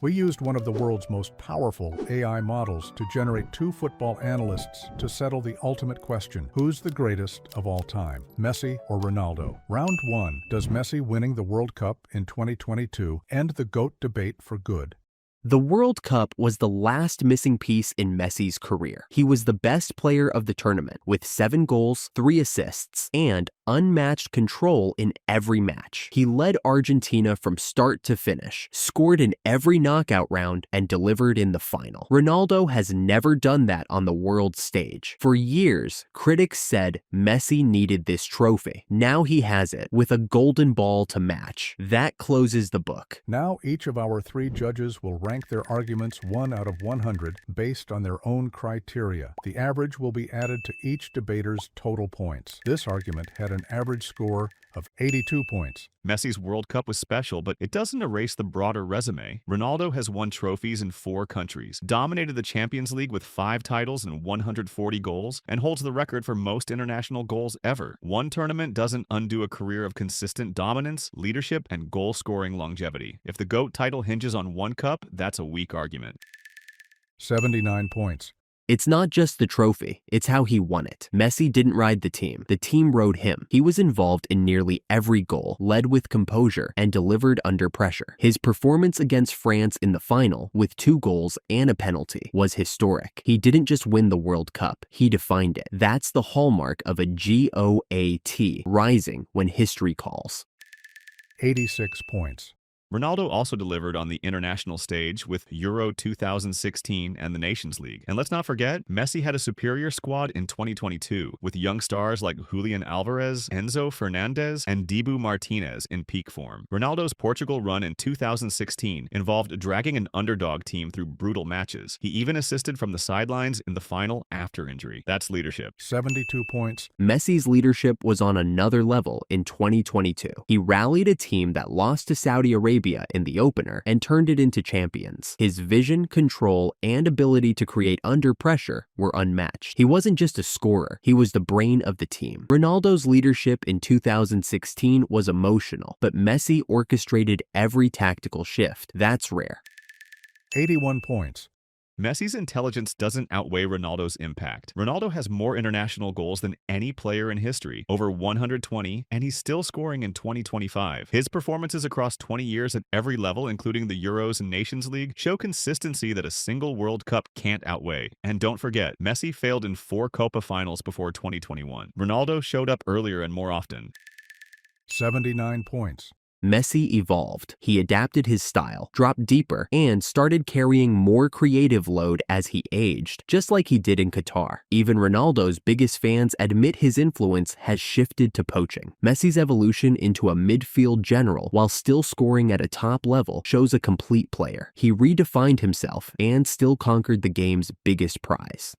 We used one of the world's most powerful AI models to generate two football analysts to settle the ultimate question: who's the greatest of all time, Messi or Ronaldo? Round 1. Does Messi winning the World Cup in 2022 end the GOAT debate for good? The World Cup was the last missing piece in Messi's career. He was the best player of the tournament, with 7 goals, 3 assists, and unmatched control in every match. He led Argentina from start to finish, scored in every knockout round, and delivered in the final. Ronaldo has never done that on the world stage. For years, critics said Messi needed this trophy. Now he has it, with a golden ball to match. That closes the book. Now each of our 3 judges will rank their arguments 1 out of 100 based on their own criteria. The average will be added to each debater's total points. This argument had an average score of 82 points. Messi's World Cup was special, but it doesn't erase the broader resume. Ronaldo has won trophies in 4 countries, dominated the Champions League with 5 titles and 140 goals, and holds the record for most international goals ever. One tournament doesn't undo a career of consistent dominance, leadership, and goal-scoring longevity. If the GOAT title hinges on one cup, that's a weak argument. 79 points. It's not just the trophy, it's how he won it. Messi didn't ride the team rode him. He was involved in nearly every goal, led with composure, and delivered under pressure. His performance against France in the final, with 2 goals and a penalty, was historic. He didn't just win the World Cup, he defined it. That's the hallmark of a GOAT, rising when history calls. 86 points. Ronaldo also delivered on the international stage with Euro 2016 and the Nations League. And let's not forget, Messi had a superior squad in 2022, with young stars like Julian Alvarez, Enzo Fernandez, and Dibu Martinez in peak form. Ronaldo's Portugal run in 2016 involved dragging an underdog team through brutal matches. He even assisted from the sidelines in the final after injury. That's leadership. 72 points. Messi's leadership was on another level in 2022. He rallied a team that lost to Saudi Arabia in the opener and turned it into champions. His vision, control, and ability to create under pressure were unmatched. He wasn't just a scorer, he was the brain of the team. Ronaldo's leadership in 2016 was emotional, but Messi orchestrated every tactical shift. That's rare. 81 points. Messi's intelligence doesn't outweigh Ronaldo's impact. Ronaldo has more international goals than any player in history, over 120, and he's still scoring in 2025. His performances across 20 years at every level, including the Euros and Nations League, show consistency that a single World Cup can't outweigh. And don't forget, Messi failed in 4 Copa finals before 2021. Ronaldo showed up earlier and more often. 79 points. Messi evolved. He adapted his style, dropped deeper, and started carrying more creative load as he aged, just like he did in Qatar. Even Ronaldo's biggest fans admit his influence has shifted to poaching. Messi's evolution into a midfield general while still scoring at a top level shows a complete player. He redefined himself and still conquered the game's biggest prize.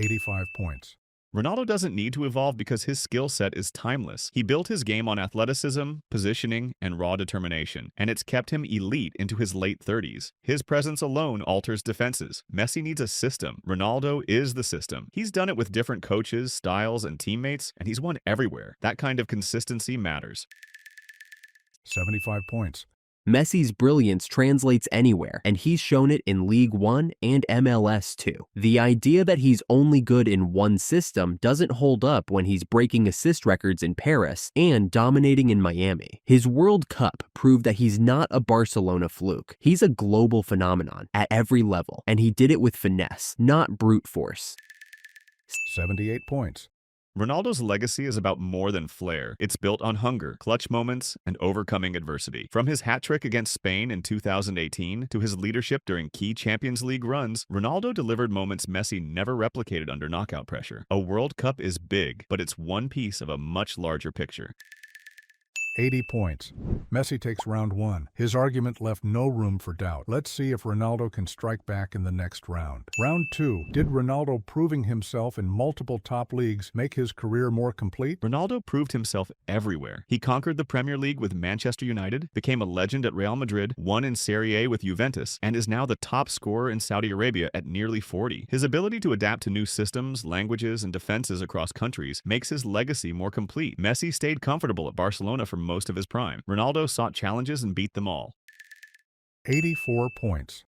85 points. Ronaldo doesn't need to evolve because his skill set is timeless. He built his game on athleticism, positioning, and raw determination, and it's kept him elite into his late 30s. His presence alone alters defenses. Messi needs a system. Ronaldo is the system. He's done it with different coaches, styles, and teammates, and he's won everywhere. That kind of consistency matters. 75 points. Messi's brilliance translates anywhere, and he's shown it in League One and MLS too. The idea that he's only good in one system doesn't hold up when he's breaking assist records in Paris and dominating in Miami. His World Cup proved that he's not a Barcelona fluke. He's a global phenomenon at every level, and he did it with finesse, not brute force. 78 points. Ronaldo's legacy is about more than flair. It's built on hunger, clutch moments, and overcoming adversity. From his hat trick against Spain in 2018 to his leadership during key Champions League runs, Ronaldo delivered moments Messi never replicated under knockout pressure. A World Cup is big, but it's one piece of a much larger picture. 80 points. Messi takes round 1. His argument left no room for doubt. Let's see if Ronaldo can strike back in the next round. Round 2. Did Ronaldo proving himself in multiple top leagues make his career more complete? Ronaldo proved himself everywhere. He conquered the Premier League with Manchester United, became a legend at Real Madrid, won in Serie A with Juventus, and is now the top scorer in Saudi Arabia at nearly 40. His ability to adapt to new systems, languages, and defenses across countries makes his legacy more complete. Messi stayed comfortable at Barcelona for most of his prime. Ronaldo sought challenges and beat them all. 84 points.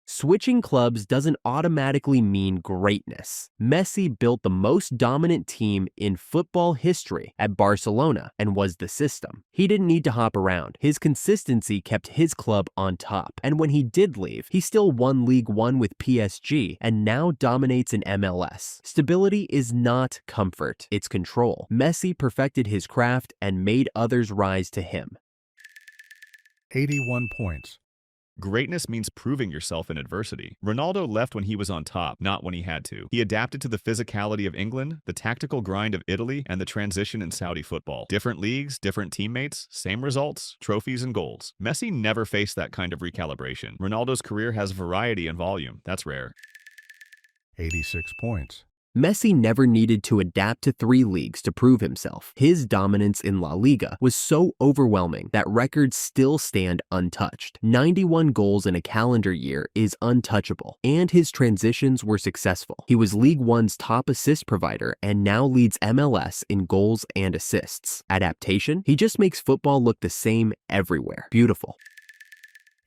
Switching clubs doesn't automatically mean greatness. Messi built the most dominant team in football history at Barcelona and was the system. He didn't need to hop around. His consistency kept his club on top. And when he did leave, he still won League One with PSG and now dominates in MLS. Stability is not comfort, it's control. Messi perfected his craft and made others rise to him. 81 points. Greatness means proving yourself in adversity. Ronaldo left when he was on top, not when he had to. He adapted to the physicality of England, the tactical grind of Italy, and the transition in Saudi football. Different leagues, different teammates, same results, trophies and goals. Messi never faced that kind of recalibration. Ronaldo's career has variety and volume. That's rare. 86 points. Messi never needed to adapt to 3 leagues to prove himself. His dominance in La Liga was so overwhelming that records still stand untouched. 91 goals in a calendar year is untouchable, and his transitions were successful. He was League One's top assist provider and now leads MLS in goals and assists. Adaptation? He just makes football look the same everywhere. Beautiful.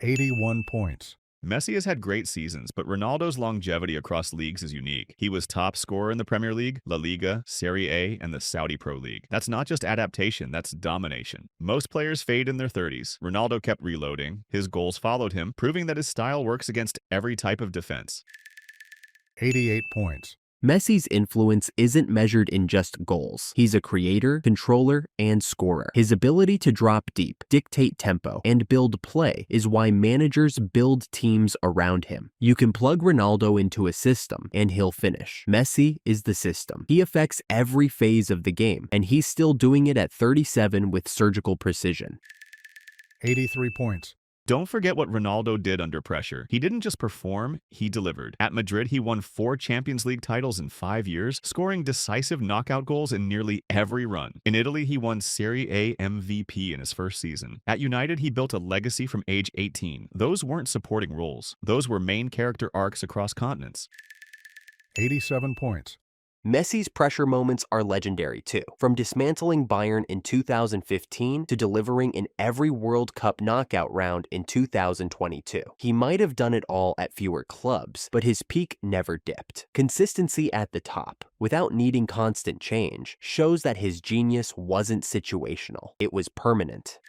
81 points. Messi has had great seasons, but Ronaldo's longevity across leagues is unique. He was top scorer in the Premier League, La Liga, Serie A, and the Saudi Pro League. That's not just adaptation, that's domination. Most players fade in their 30s. Ronaldo kept reloading. His goals followed him, proving that his style works against every type of defense. 88 points. Messi's influence isn't measured in just goals. He's a creator, controller, and scorer. His ability to drop deep, dictate tempo, and build play is why managers build teams around him. You can plug Ronaldo into a system, and he'll finish. Messi is the system. He affects every phase of the game, and he's still doing it at 37 with surgical precision. 83 points. Don't forget what Ronaldo did under pressure. He didn't just perform, he delivered. At Madrid, he won 4 Champions League titles in 5 years, scoring decisive knockout goals in nearly every run. In Italy, he won Serie A MVP in his first season. At United, he built a legacy from age 18. Those weren't supporting roles. Those were main character arcs across continents. 87 points. Messi's pressure moments are legendary too. From dismantling Bayern in 2015 to delivering in every World Cup knockout round in 2022. He might have done it all at fewer clubs, but his peak never dipped. Consistency at the top, without needing constant change, shows that his genius wasn't situational. It was permanent.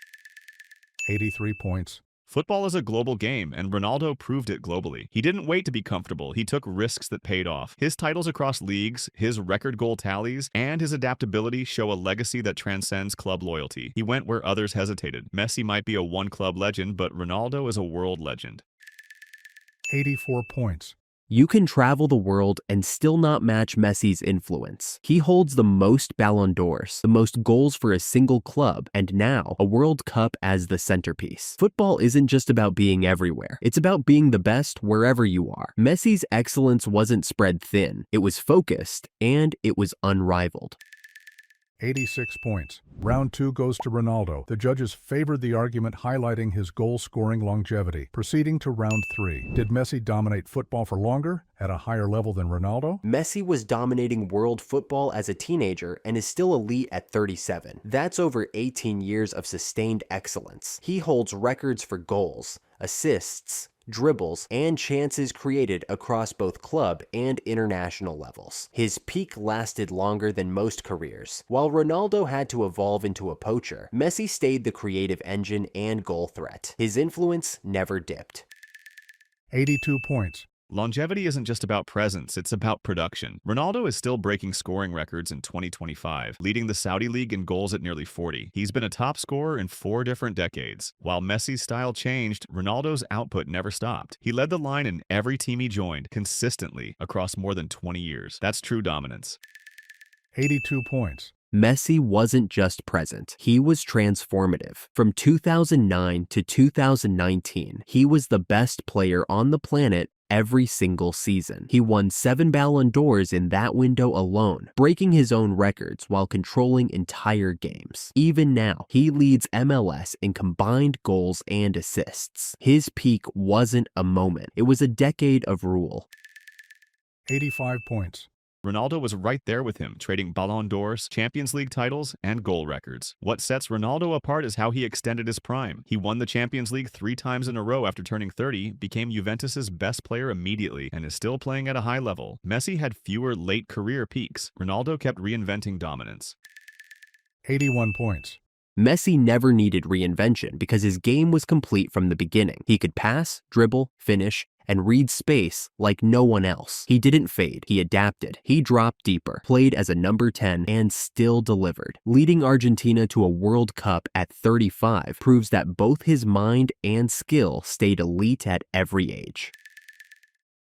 83 points. Football is a global game, and Ronaldo proved it globally. He didn't wait to be comfortable. He took risks that paid off. His titles across leagues, his record goal tallies, and his adaptability show a legacy that transcends club loyalty. He went where others hesitated. Messi might be a one-club legend, but Ronaldo is a world legend. 84 points. You can travel the world and still not match Messi's influence. He holds the most Ballon d'Ors, the most goals for a single club, and now a World Cup as the centerpiece. Football isn't just about being everywhere. It's about being the best wherever you are. Messi's excellence wasn't spread thin. It was focused, and it was unrivaled. 86 points. Round 2 goes to Ronaldo. The judges favored the argument, highlighting his goal-scoring longevity. Proceeding to round 3. Did Messi dominate football for longer, at a higher level than Ronaldo? Messi was dominating world football as a teenager and is still elite at 37. That's over 18 years of sustained excellence. He holds records for goals, assists, dribbles, and chances created across both club and international levels. His peak lasted longer than most careers. While Ronaldo had to evolve into a poacher, Messi stayed the creative engine and goal threat. His influence never dipped. 82 points. Longevity isn't just about presence, it's about production. Ronaldo is still breaking scoring records in 2025, leading the Saudi League in goals at nearly 40. He's been a top scorer in 4 different decades. While Messi's style changed, Ronaldo's output never stopped. He led the line in every team he joined, consistently, across more than 20 years. That's true dominance. 82 points. Messi wasn't just present, he was transformative. From 2009 to 2019, he was the best player on the planet every single season. He won 7 Ballon d'Ors in that window alone, breaking his own records while controlling entire games. Even now, he leads MLS in combined goals and assists. His peak wasn't a moment, it was a decade of rule. 85 points. Ronaldo was right there with him, trading Ballon d'Ors, Champions League titles, and goal records. What sets Ronaldo apart is how he extended his prime. He won the Champions League 3 times in a row after turning 30, became Juventus's best player immediately, and is still playing at a high level. Messi had fewer late career peaks. Ronaldo kept reinventing dominance. 81 points. Messi never needed reinvention because his game was complete from the beginning. He could pass, dribble, finish, and read space like no one else. He didn't fade, he adapted. He dropped deeper, played as a number 10, and still delivered. Leading Argentina to a World Cup at 35 proves that both his mind and skill stayed elite at every age.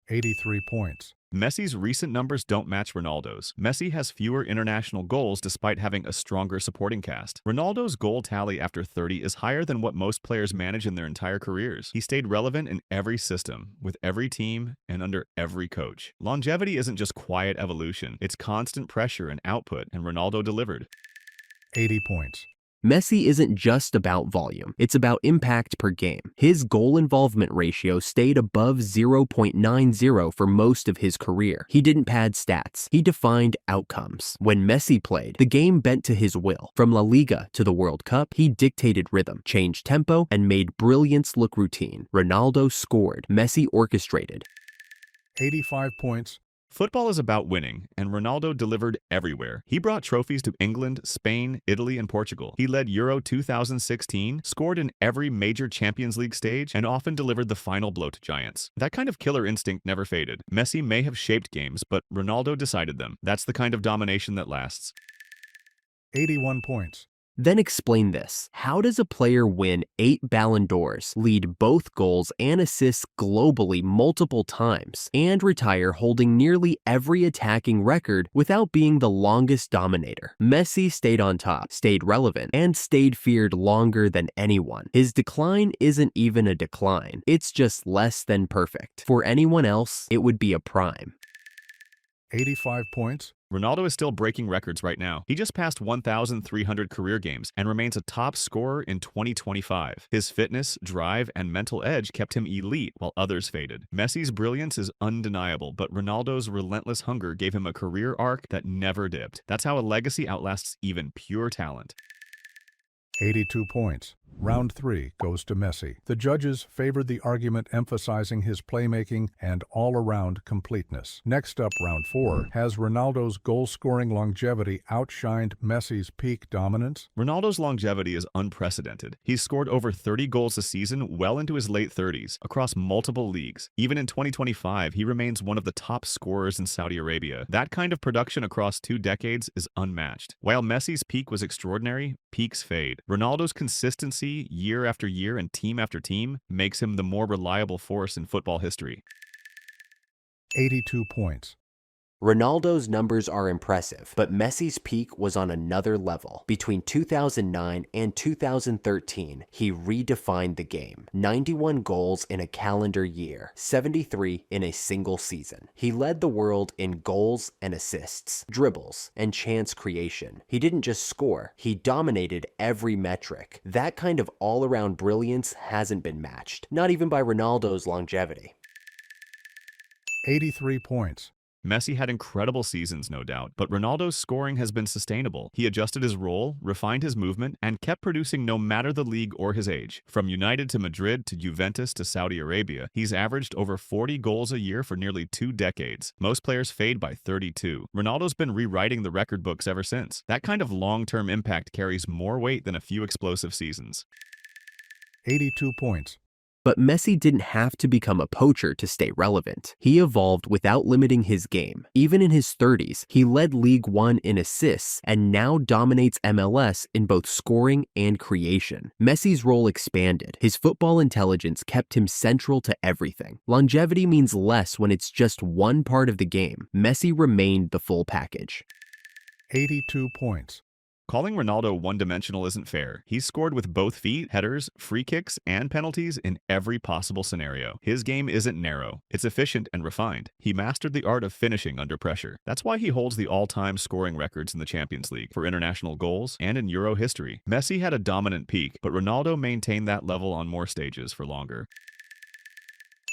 83 points. Messi's recent numbers don't match Ronaldo's. Messi has fewer international goals despite having a stronger supporting cast. Ronaldo's goal tally after 30 is higher than what most players manage in their entire careers. He stayed relevant in every system, with every team, and under every coach. Longevity isn't just quiet evolution, it's constant pressure and output, and Ronaldo delivered. 80 points. Messi isn't just about volume, it's about impact per game. His goal involvement ratio stayed above 0.90 for most of his career. He didn't pad stats, he defined outcomes. When Messi played, the game bent to his will. From La Liga to the World Cup, he dictated rhythm, changed tempo, and made brilliance look routine. Ronaldo scored, Messi orchestrated. 85 points. Football is about winning, and Ronaldo delivered everywhere. He brought trophies to England, Spain, Italy, and Portugal. He led Euro 2016, scored in every major Champions League stage, and often delivered the final blow to giants. That kind of killer instinct never faded. Messi may have shaped games, but Ronaldo decided them. That's the kind of domination that lasts. 81 points. Then explain this. How does a player win 8 Ballon d'Ors, lead both goals and assists globally multiple times, and retire holding nearly every attacking record without being the longest dominator? Messi stayed on top, stayed relevant, and stayed feared longer than anyone. His decline isn't even a decline. It's just less than perfect. For anyone else, it would be a prime. 85 points. Ronaldo is still breaking records right now. He just passed 1,300 career games and remains a top scorer in 2025. His fitness, drive, and mental edge kept him elite while others faded. Messi's brilliance is undeniable, but Ronaldo's relentless hunger gave him a career arc that never dipped. That's how a legacy outlasts even pure talent. 82 points. Round 3 goes to Messi. The judges favored the argument emphasizing his playmaking and all-around completeness. Next up, round 4, has Ronaldo's goal-scoring longevity outshined Messi's peak dominance? Ronaldo's longevity is unprecedented. He's scored over 30 goals a season well into his late 30s, across multiple leagues. Even in 2025, he remains one of the top scorers in Saudi Arabia. That kind of production across 2 decades is unmatched. While Messi's peak was extraordinary, peaks fade. Ronaldo's consistency year after year and team after team makes him the more reliable force in football history. 82 points. Ronaldo's numbers are impressive, but Messi's peak was on another level. Between 2009 and 2013, he redefined the game. 91 goals in a calendar year, 73 in a single season. He led the world in goals and assists, dribbles, and chance creation. He didn't just score, he dominated every metric. That kind of all-around brilliance hasn't been matched, not even by Ronaldo's longevity. 83 points. Messi had incredible seasons, no doubt, but Ronaldo's scoring has been sustainable. He adjusted his role, refined his movement, and kept producing no matter the league or his age. From United to Madrid to Juventus to Saudi Arabia, he's averaged over 40 goals a year for nearly 2 decades. Most players fade by 32. Ronaldo's been rewriting the record books ever since. That kind of long-term impact carries more weight than a few explosive seasons. 82 points. But Messi didn't have to become a poacher to stay relevant. He evolved without limiting his game. Even in his 30s, he led League One in assists and now dominates MLS in both scoring and creation. Messi's role expanded. His football intelligence kept him central to everything. Longevity means less when it's just one part of the game. Messi remained the full package. 82 points. Calling Ronaldo one-dimensional isn't fair. He's scored with both feet, headers, free kicks, and penalties in every possible scenario. His game isn't narrow. It's efficient and refined. He mastered the art of finishing under pressure. That's why he holds the all-time scoring records in the Champions League, for international goals, and in Euro history. Messi had a dominant peak, but Ronaldo maintained that level on more stages for longer.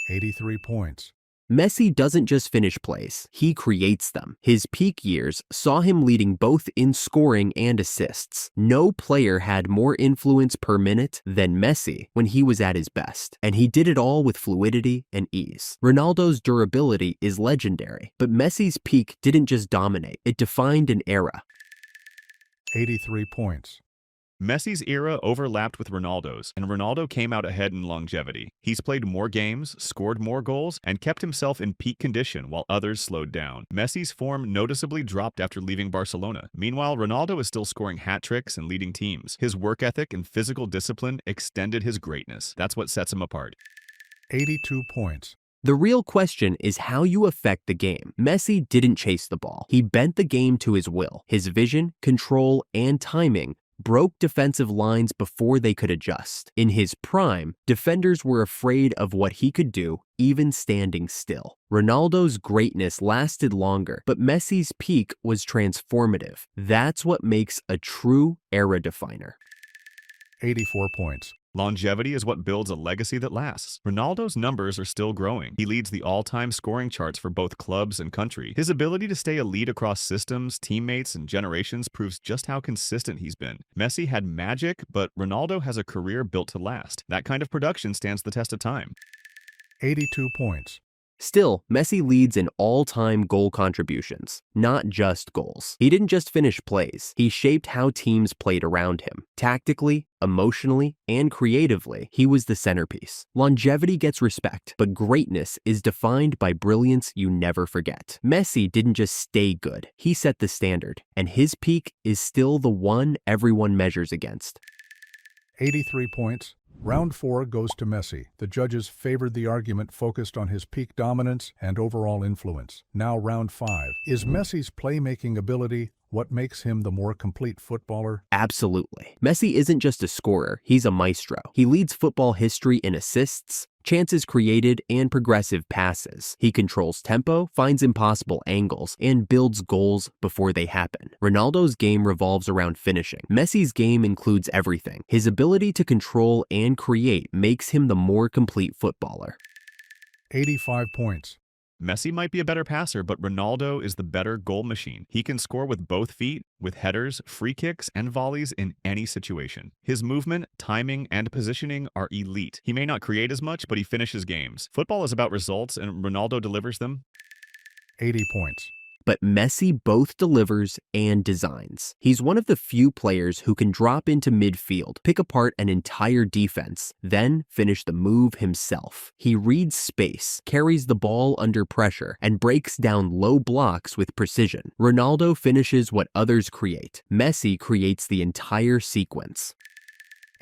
83 points. Messi doesn't just finish plays, he creates them. His peak years saw him leading both in scoring and assists. No player had more influence per minute than Messi when he was at his best, and he did it all with fluidity and ease. Ronaldo's durability is legendary, but Messi's peak didn't just dominate, it defined an era. 83 points. Messi's era overlapped with Ronaldo's, and Ronaldo came out ahead in longevity. He's played more games, scored more goals, and kept himself in peak condition while others slowed down. Messi's form noticeably dropped after leaving Barcelona. Meanwhile, Ronaldo is still scoring hat tricks and leading teams. His work ethic and physical discipline extended his greatness. That's what sets him apart. 82 points. The real question is how you affect the game. Messi didn't chase the ball. He bent the game to his will. His vision, control, and timing broke defensive lines before they could adjust. In his prime, defenders were afraid of what he could do, even standing still. Ronaldo's greatness lasted longer, but Messi's peak was transformative. That's what makes a true era definer. 84 points. Longevity is what builds a legacy that lasts. Ronaldo's numbers are still growing. He leads the all-time scoring charts for both clubs and country. His ability to stay elite across systems, teammates, and generations proves just how consistent he's been. Messi had magic, but Ronaldo has a career built to last. That kind of production stands the test of time. 82 points. Still, Messi leads in all-time goal contributions, not just goals. He didn't just finish plays, he shaped how teams played around him. Tactically, emotionally, and creatively, he was the centerpiece. Longevity gets respect, but greatness is defined by brilliance you never forget. Messi didn't just stay good, he set the standard, and his peak is still the one everyone measures against. 83 points. Round 4 goes to Messi. The judges favored the argument focused on his peak dominance and overall influence. Now round 5. Is Messi's playmaking ability what makes him the more complete footballer? Absolutely. Messi isn't just a scorer, he's a maestro. He leads football history in assists, chances created, and progressive passes. He controls tempo, finds impossible angles, and builds goals before they happen. Ronaldo's game revolves around finishing. Messi's game includes everything. His ability to control and create makes him the more complete footballer. 85 points. Messi might be a better passer, but Ronaldo is the better goal machine. He can score with both feet, with headers, free kicks, and volleys in any situation. His movement, timing, and positioning are elite. He may not create as much, but he finishes games. Football is about results, and Ronaldo delivers them. 80 points. But Messi both delivers and designs. He's one of the few players who can drop into midfield, pick apart an entire defense, then finish the move himself. He reads space, carries the ball under pressure, and breaks down low blocks with precision. Ronaldo finishes what others create. Messi creates the entire sequence.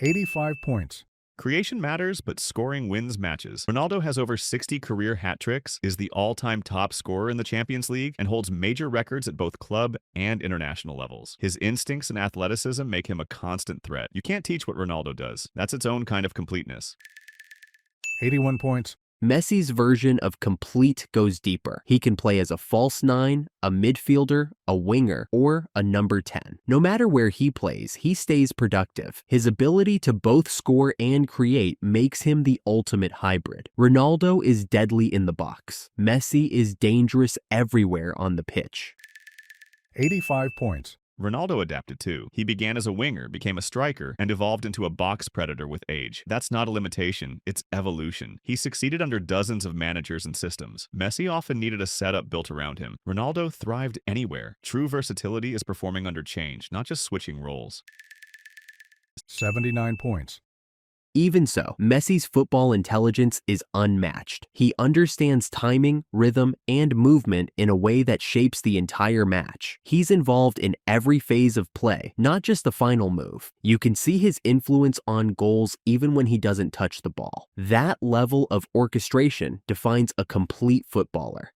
85 points. Creation matters, but scoring wins matches. Ronaldo has over 60 career hat tricks, is the all-time top scorer in the Champions League, and holds major records at both club and international levels. His instincts and athleticism make him a constant threat. You can't teach what Ronaldo does. That's its own kind of completeness. 81 points. Messi's version of complete goes deeper. He can play as a false 9, a midfielder, a winger, or a number 10. No matter where he plays, he stays productive. His ability to both score and create makes him the ultimate hybrid. Ronaldo is deadly in the box. Messi is dangerous everywhere on the pitch. 85 points. Ronaldo adapted too. He began as a winger, became a striker, and evolved into a box predator with age. That's not a limitation, it's evolution. He succeeded under dozens of managers and systems. Messi often needed a setup built around him. Ronaldo thrived anywhere. True versatility is performing under change, not just switching roles. 79 points. Even so, Messi's football intelligence is unmatched. He understands timing, rhythm, and movement in a way that shapes the entire match. He's involved in every phase of play, not just the final move. You can see his influence on goals even when he doesn't touch the ball. That level of orchestration defines a complete footballer.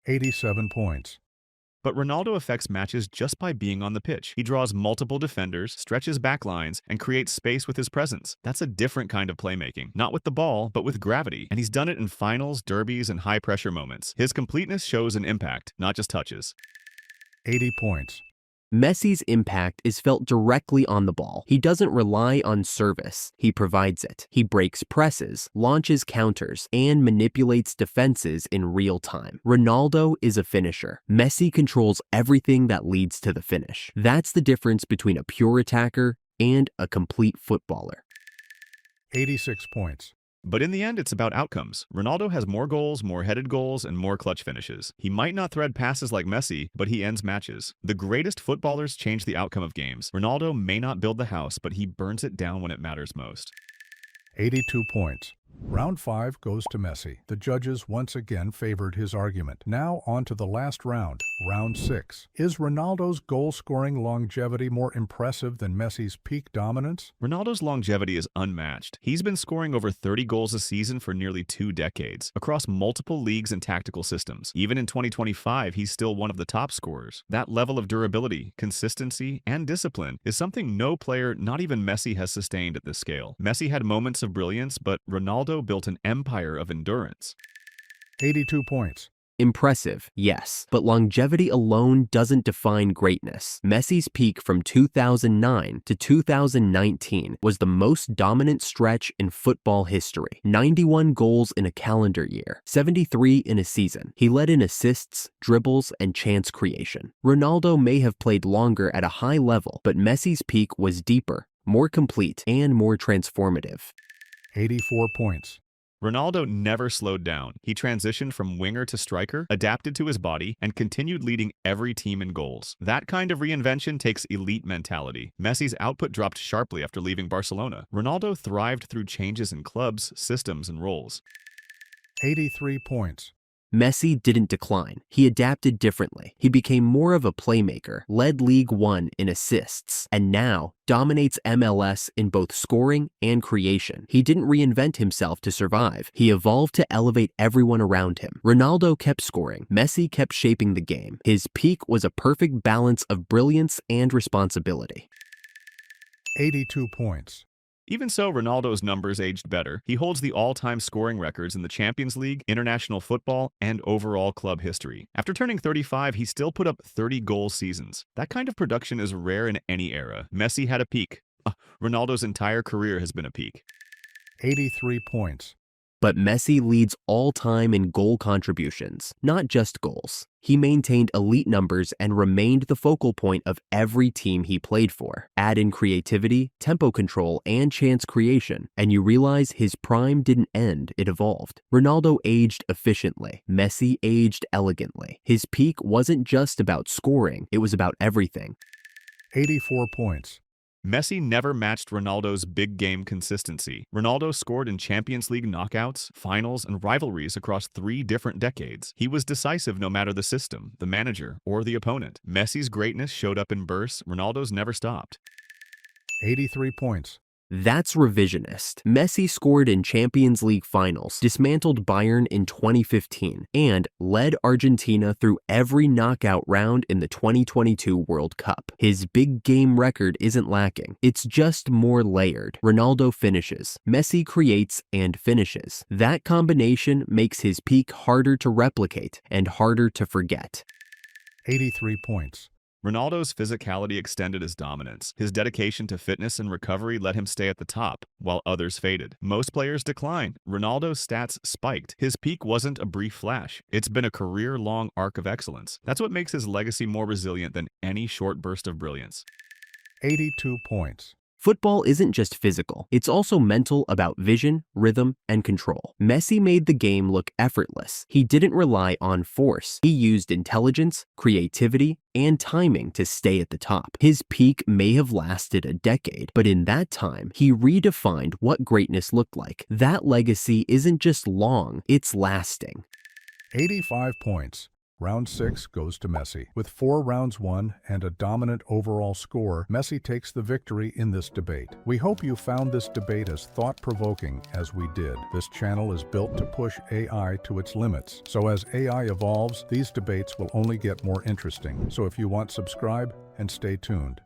87 points. But Ronaldo affects matches just by being on the pitch. He draws multiple defenders, stretches back lines, and creates space with his presence. That's a different kind of playmaking. Not with the ball, but with gravity. And he's done it in finals, derbies, and high-pressure moments. His completeness shows an impact, not just touches. 80 points. Messi's impact is felt directly on the ball. He doesn't rely on service. He provides it. He breaks presses, launches counters, and manipulates defenses in real time. Ronaldo is a finisher. Messi controls everything that leads to the finish. That's the difference between a pure attacker and a complete footballer. 86 points. But in the end, it's about outcomes. Ronaldo has more goals, more headed goals, and more clutch finishes. He might not thread passes like Messi, but he ends matches. The greatest footballers change the outcome of games. Ronaldo may not build the house, but he burns it down when it matters most. 82 points. Round 5 goes to Messi. The judges once again favored his argument. Now on to the last round, round 6. Is Ronaldo's goal-scoring longevity more impressive than Messi's peak dominance? Ronaldo's longevity is unmatched. He's been scoring over 30 goals a season for nearly 2 decades, across multiple leagues and tactical systems. Even in 2025, he's still one of the top scorers. That level of durability, consistency, and discipline is something no player, not even Messi, has sustained at this scale. Messi had moments of brilliance, but Ronaldo built an empire of endurance. 82 points. Impressive, yes, but longevity alone doesn't define greatness. Messi's peak from 2009 to 2019 was the most dominant stretch in football history. 91 goals in a calendar year, 73 in a season. He led in assists, dribbles, and chance creation. Ronaldo may have played longer at a high level, but Messi's peak was deeper, more complete, and more transformative. 84 points. Ronaldo never slowed down. He transitioned from winger to striker, adapted to his body, and continued leading every team in goals. That kind of reinvention takes elite mentality. Messi's output dropped sharply after leaving Barcelona. Ronaldo thrived through changes in clubs, systems, and roles. 83 points. Messi didn't decline. He adapted differently. He became more of a playmaker, led League One in assists, and now dominates MLS in both scoring and creation. He didn't reinvent himself to survive. He evolved to elevate everyone around him. Ronaldo kept scoring. Messi kept shaping the game. His peak was a perfect balance of brilliance and responsibility. 82 points. Even so, Ronaldo's numbers aged better. He holds the all-time scoring records in the Champions League, international football, and overall club history. After turning 35, he still put up 30-goal seasons. That kind of production is rare in any era. Messi had a peak. Ronaldo's entire career has been a peak. 83 points. But Messi leads all time in goal contributions, not just goals. He maintained elite numbers and remained the focal point of every team he played for. Add in creativity, tempo control, and chance creation, and you realize his prime didn't end, it evolved. Ronaldo aged efficiently. Messi aged elegantly. His peak wasn't just about scoring, it was about everything. 84 points. Messi never matched Ronaldo's big game consistency. Ronaldo scored in Champions League knockouts, finals, and rivalries across 3 different decades. He was decisive no matter the system, the manager, or the opponent. Messi's greatness showed up in bursts. Ronaldo's never stopped. 83 points. That's revisionist. Messi scored in Champions League finals, dismantled Bayern in 2015, and led Argentina through every knockout round in the 2022 World Cup. His big game record isn't lacking. It's just more layered. Ronaldo finishes. Messi creates and finishes. That combination makes his peak harder to replicate and harder to forget. 83 points. Ronaldo's physicality extended his dominance. His dedication to fitness and recovery let him stay at the top, while others faded. Most players declined. Ronaldo's stats spiked. His peak wasn't a brief flash. It's been a career-long arc of excellence. That's what makes his legacy more resilient than any short burst of brilliance. 82 points. Football isn't just physical, it's also mental about vision, rhythm, and control. Messi made the game look effortless. He didn't rely on force. He used intelligence, creativity, and timing to stay at the top. His peak may have lasted a decade, but in that time, he redefined what greatness looked like. That legacy isn't just long, it's lasting. 85 points. Round 6 goes to Messi. With 4 rounds won and a dominant overall score, Messi takes the victory in this debate. We hope you found this debate as thought-provoking as we did. This channel is built to push AI to its limits. So as AI evolves, these debates will only get more interesting. So if you want, subscribe and stay tuned.